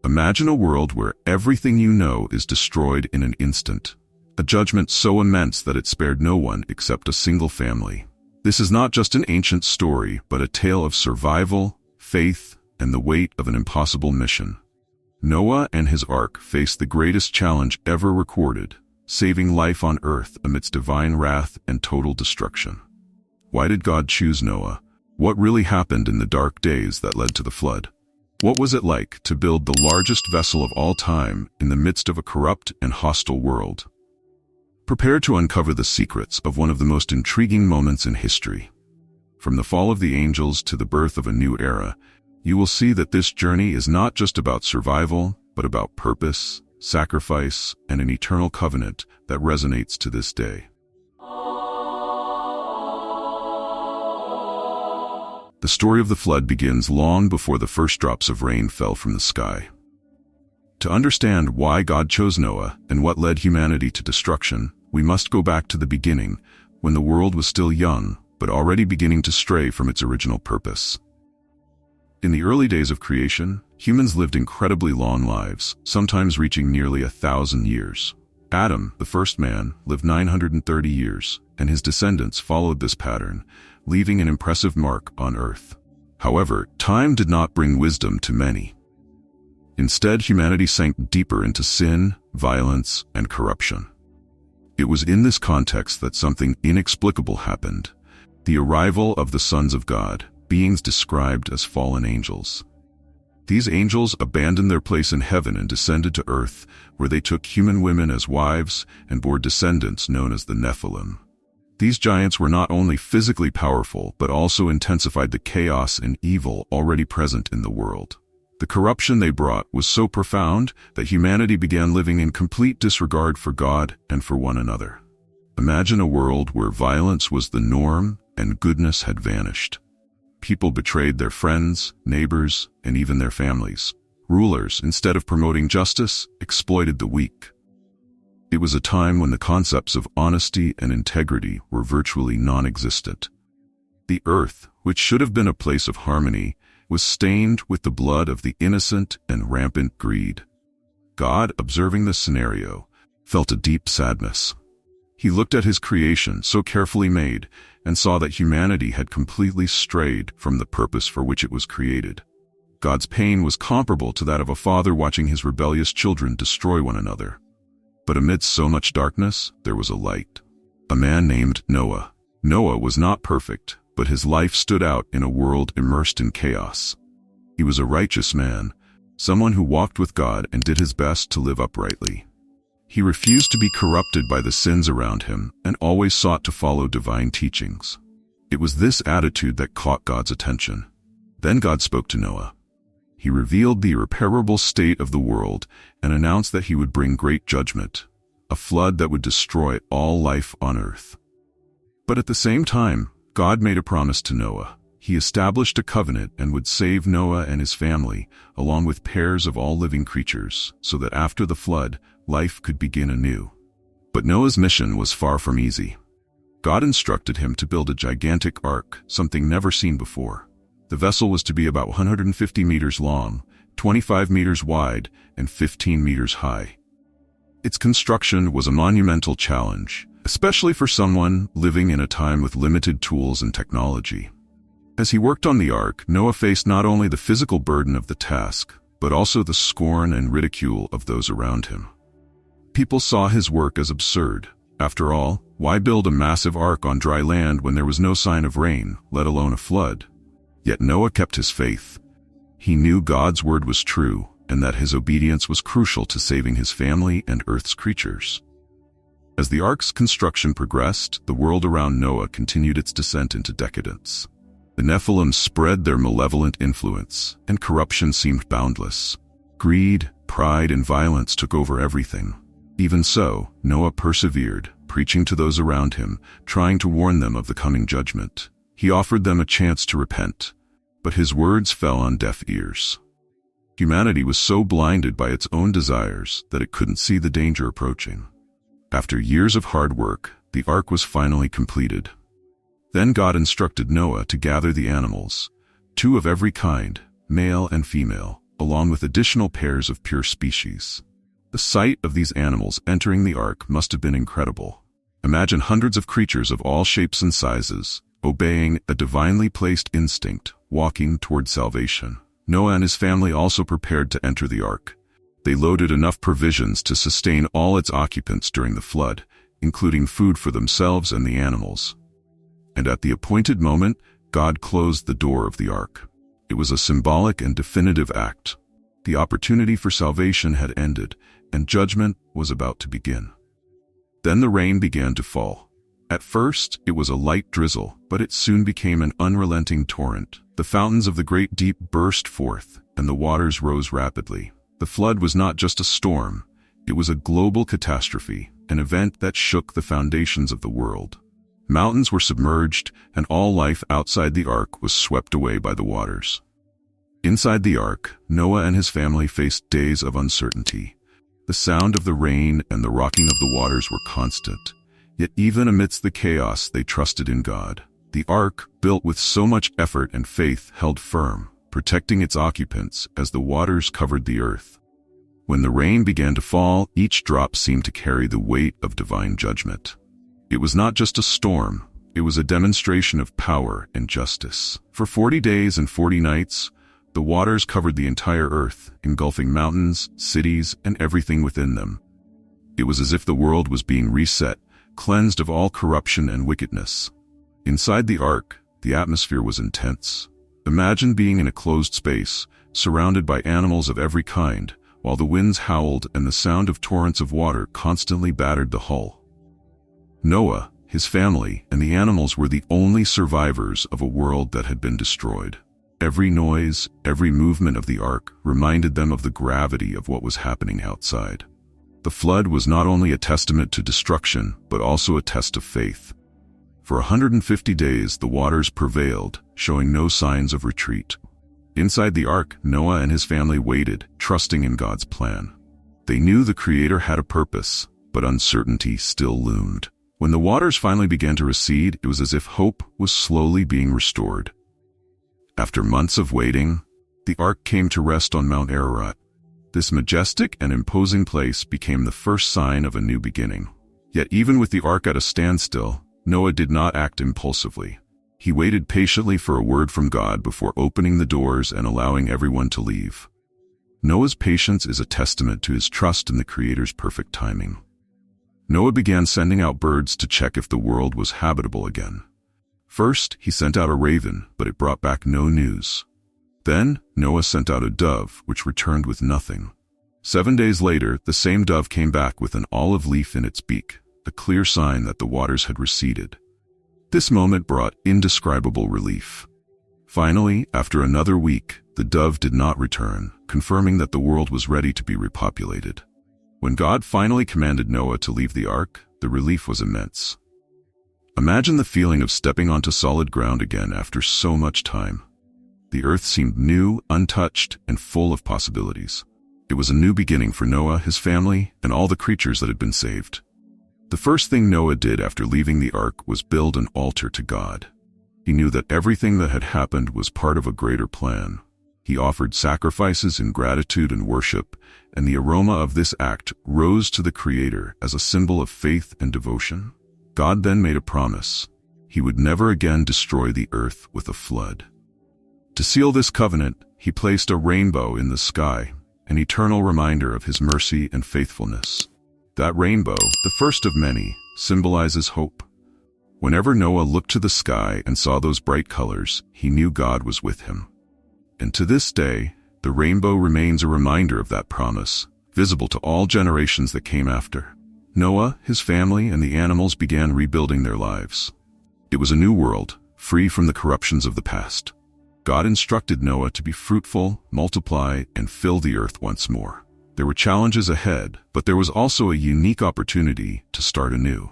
Imagine a world where everything you know is destroyed in an instant. A judgment so immense that it spared no one except a single family. This is not just an ancient story, but a tale of survival, faith, and the weight of an impossible mission. Noah and his ark faced the greatest challenge ever recorded, saving life on earth amidst divine wrath and total destruction. Why did God choose Noah? What really happened in the dark days that led to the flood? What was it like to build the largest vessel of all time in the midst of a corrupt and hostile world? Prepare to uncover the secrets of one of the most intriguing moments in history. From the fall of the angels to the birth of a new era, you will see that this journey is not just about survival, but about purpose, sacrifice, and an eternal covenant that resonates to this day. The story of the flood begins long before the first drops of rain fell from the sky. To understand why God chose Noah and what led humanity to destruction, we must go back to the beginning, when the world was still young, but already beginning to stray from its original purpose. In the early days of creation, humans lived incredibly long lives, sometimes reaching nearly 1,000 years. Adam, the first man, lived 930 years, and his descendants followed this pattern, leaving an impressive mark on earth. However, time did not bring wisdom to many. Instead, humanity sank deeper into sin, violence, and corruption. It was in this context that something inexplicable happened: the arrival of the sons of God, beings described as fallen angels. These angels abandoned their place in heaven and descended to earth, where they took human women as wives and bore descendants known as the Nephilim. These giants were not only physically powerful, but also intensified the chaos and evil already present in the world. The corruption they brought was so profound that humanity began living in complete disregard for God and for one another. Imagine a world where violence was the norm and goodness had vanished. People betrayed their friends, neighbors, and even their families. Rulers, instead of promoting justice, exploited the weak. It was a time when the concepts of honesty and integrity were virtually non-existent. The earth, which should have been a place of harmony, was stained with the blood of the innocent and rampant greed. God, observing this scenario, felt a deep sadness. He looked at his creation, so carefully made, and saw that humanity had completely strayed from the purpose for which it was created. God's pain was comparable to that of a father watching his rebellious children destroy one another. But amidst so much darkness, there was a light. A man named Noah. Noah was not perfect, but his life stood out in a world immersed in chaos. He was a righteous man, someone who walked with God and did his best to live uprightly. He refused to be corrupted by the sins around him and always sought to follow divine teachings. It was this attitude that caught God's attention. Then God spoke to Noah. He revealed the irreparable state of the world and announced that he would bring great judgment, a flood that would destroy all life on earth. But at the same time, God made a promise to Noah. He established a covenant and would save Noah and his family, along with pairs of all living creatures, so that after the flood, life could begin anew. But Noah's mission was far from easy. God instructed him to build a gigantic ark, something never seen before. The vessel was to be about 150 meters long, 25 meters wide, and 15 meters high. Its construction was a monumental challenge, especially for someone living in a time with limited tools and technology. As he worked on the ark, Noah faced not only the physical burden of the task, but also the scorn and ridicule of those around him. People saw his work as absurd. After all, why build a massive ark on dry land when there was no sign of rain, let alone a flood? Yet Noah kept his faith. He knew God's word was true, and that his obedience was crucial to saving his family and Earth's creatures. As the ark's construction progressed, the world around Noah continued its descent into decadence. The Nephilim spread their malevolent influence, and corruption seemed boundless. Greed, pride, and violence took over everything. Even so, Noah persevered, preaching to those around him, trying to warn them of the coming judgment. He offered them a chance to repent, but his words fell on deaf ears. Humanity was so blinded by its own desires that it couldn't see the danger approaching. After years of hard work, the ark was finally completed. Then God instructed Noah to gather the animals, 2 of every kind, male and female, along with additional pairs of pure species. The sight of these animals entering the ark must have been incredible. Imagine hundreds of creatures of all shapes and sizes, obeying a divinely placed instinct, walking toward salvation. Noah and his family also prepared to enter the ark. They loaded enough provisions to sustain all its occupants during the flood, including food for themselves and the animals. And at the appointed moment, God closed the door of the ark. It was a symbolic and definitive act. The opportunity for salvation had ended, and judgment was about to begin. Then the rain began to fall. At first, it was a light drizzle, but it soon became an unrelenting torrent. The fountains of the great deep burst forth, and the waters rose rapidly. The flood was not just a storm, it was a global catastrophe, an event that shook the foundations of the world. Mountains were submerged, and all life outside the ark was swept away by the waters. Inside the ark, Noah and his family faced days of uncertainty. The sound of the rain and the rocking of the waters were constant. Yet even amidst the chaos, they trusted in God. The ark, built with so much effort and faith, held firm, protecting its occupants as the waters covered the earth. When the rain began to fall, each drop seemed to carry the weight of divine judgment. It was not just a storm, it was a demonstration of power and justice. For 40 days and 40 nights, the waters covered the entire earth, engulfing mountains, cities, and everything within them. It was as if the world was being reset, cleansed of all corruption and wickedness. Inside the ark, the atmosphere was intense. Imagine being in a closed space, surrounded by animals of every kind, while the winds howled and the sound of torrents of water constantly battered the hull. Noah, his family, and the animals were the only survivors of a world that had been destroyed. Every noise, every movement of the ark reminded them of the gravity of what was happening outside. The flood was not only a testament to destruction, but also a test of faith. For 150 days, the waters prevailed, showing no signs of retreat. Inside the ark, Noah and his family waited, trusting in God's plan. They knew the Creator had a purpose, but uncertainty still loomed. When the waters finally began to recede, it was as if hope was slowly being restored. After months of waiting, the ark came to rest on Mount Ararat. This majestic and imposing place became the first sign of a new beginning. Yet even with the ark at a standstill, Noah did not act impulsively. He waited patiently for a word from God before opening the doors and allowing everyone to leave. Noah's patience is a testament to his trust in the Creator's perfect timing. Noah began sending out birds to check if the world was habitable again. First, he sent out a raven, but it brought back no news. Then, Noah sent out a dove, which returned with nothing. 7 days later, the same dove came back with an olive leaf in its beak, a clear sign that the waters had receded. This moment brought indescribable relief. Finally, after another week, the dove did not return, confirming that the world was ready to be repopulated. When God finally commanded Noah to leave the ark, the relief was immense. Imagine the feeling of stepping onto solid ground again after so much time. The earth seemed new, untouched, and full of possibilities. It was a new beginning for Noah, his family, and all the creatures that had been saved. The first thing Noah did after leaving the ark was build an altar to God. He knew that everything that had happened was part of a greater plan. He offered sacrifices in gratitude and worship, and the aroma of this act rose to the Creator as a symbol of faith and devotion. God then made a promise. He would never again destroy the earth with a flood. To seal this covenant, he placed a rainbow in the sky, an eternal reminder of his mercy and faithfulness. That rainbow, the first of many, symbolizes hope. Whenever Noah looked to the sky and saw those bright colors, he knew God was with him. And to this day, the rainbow remains a reminder of that promise, visible to all generations that came after. Noah, his family, and the animals began rebuilding their lives. It was a new world, free from the corruptions of the past. God instructed Noah to be fruitful, multiply, and fill the earth once more. There were challenges ahead, but there was also a unique opportunity to start anew.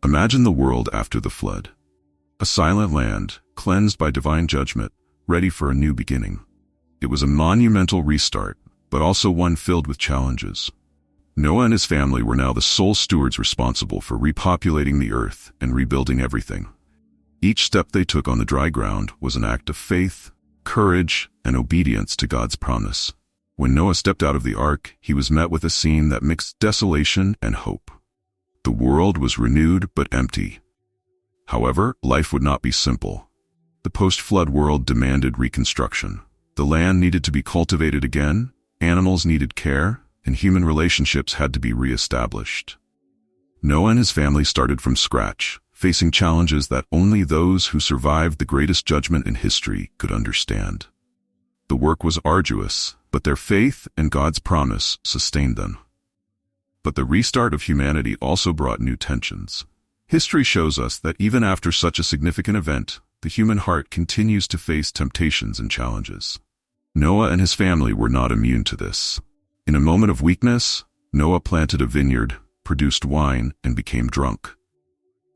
Imagine the world after the flood. A silent land, cleansed by divine judgment, ready for a new beginning. It was a monumental restart, but also one filled with challenges. Noah and his family were now the sole stewards responsible for repopulating the earth and rebuilding everything. Each step they took on the dry ground was an act of faith, courage, and obedience to God's promise. When Noah stepped out of the ark, he was met with a scene that mixed desolation and hope. The world was renewed but empty. However, life would not be simple. The post-flood world demanded reconstruction. The land needed to be cultivated again, animals needed care, and human relationships had to be re-established. Noah and his family started from scratch, facing challenges that only those who survived the greatest judgment in history could understand. The work was arduous, but their faith and God's promise sustained them. But the restart of humanity also brought new tensions. History shows us that even after such a significant event, the human heart continues to face temptations and challenges. Noah and his family were not immune to this. In a moment of weakness, Noah planted a vineyard, produced wine, and became drunk.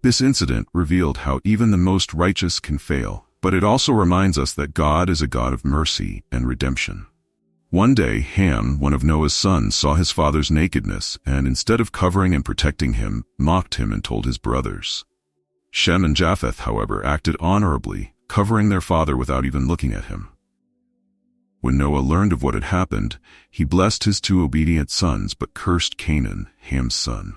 This incident revealed how even the most righteous can fail, but it also reminds us that God is a God of mercy and redemption. One day, Ham, one of Noah's sons, saw his father's nakedness and, instead of covering and protecting him, mocked him and told his brothers. Shem and Japheth, however, acted honorably, covering their father without even looking at him. When Noah learned of what had happened, he blessed his two obedient sons but cursed Canaan, Ham's son.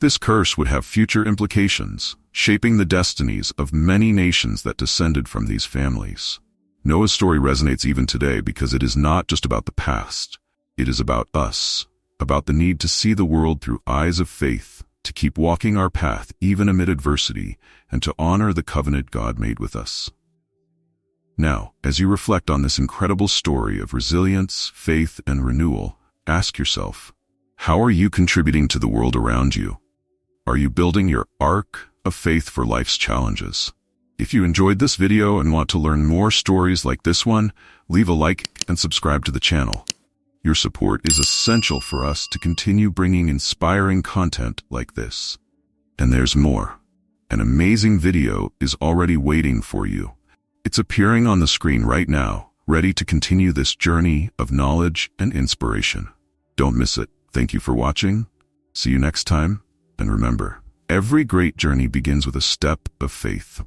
This curse would have future implications, shaping the destinies of many nations that descended from these families. Noah's story resonates even today because it is not just about the past. It is about us, about the need to see the world through eyes of faith, to keep walking our path even amid adversity, and to honor the covenant God made with us. Now, as you reflect on this incredible story of resilience, faith, and renewal, ask yourself, how are you contributing to the world around you? Are you building your ark of faith for life's challenges? If you enjoyed this video and want to learn more stories like this one, leave a like and subscribe to the channel. Your support is essential for us to continue bringing inspiring content like this. And there's more. An amazing video is already waiting for you. It's appearing on the screen right now, ready to continue this journey of knowledge and inspiration. Don't miss it. Thank you for watching. See you next time. And remember, every great journey begins with a step of faith.